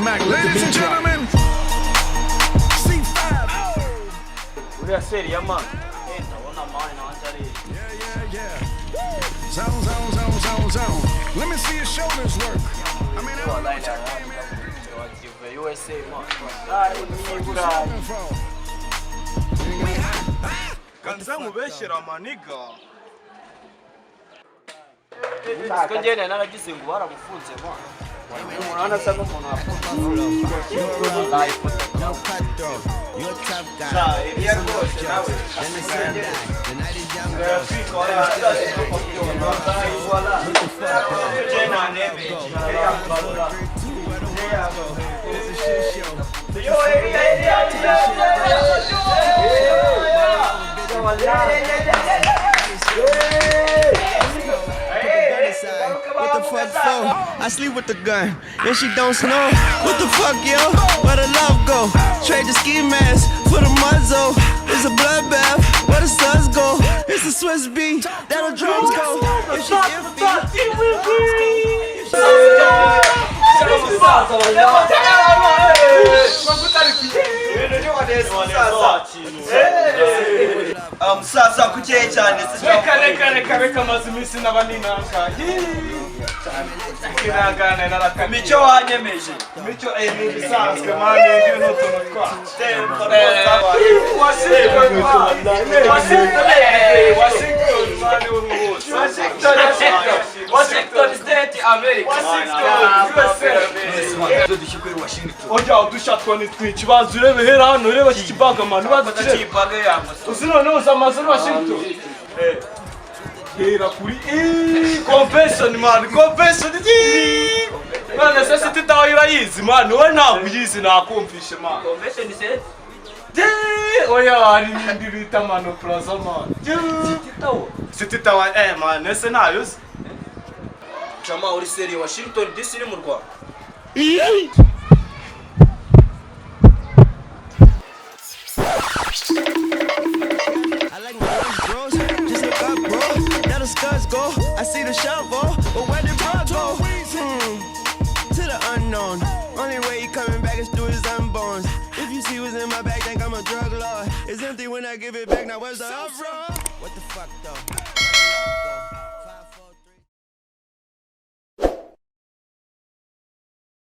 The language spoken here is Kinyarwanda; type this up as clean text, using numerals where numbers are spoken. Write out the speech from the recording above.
Mac. Ladies and gentlemen, C5. uriya seri ya mani Zone. Let me see your shoulders work. I mean, I don't know what y'all USA man kanza mubeshyira amaniga ko ngene naragize ngo baramufunze mwana umuntu asa n'umuntu wafunze What the fuck for? I sleep with the gun, and she don't snow. What the fuck, yo? Where the love go? Trade the ski mask for the muzzle. It's a bloodbath. Where the suns go? It's a Swiss beat. That'll drums go. If she musaza kukeye cyane reka maze iminsi n'abaninanga kirangane narakamiye mico wanyemeje mico ni bisanzwe mani ibintu n'utuntu twa Washington State America oja udushatwa ni twinshi bazi urebe hera hano ureba iki kibaga mani bazi kibaga yamaso uzi noneho uzamaze Washington hera kuri convention man convention man sasa tutaira yizi man we ntabwo yizi nakumvishe man convention se oya ari ndibita mano plaza man sititawa man ese nayo chama uri seri Washington DC ni mu Rwanda I like my lunch bros, just look up, bro. Now the scuds go, I see the shovel, but where did bro go? To the unknown. Only way he coming back is through his unborns. If you see what's in my bag, think I'm a drug lord. It's empty when I give it back. Now where's the offering?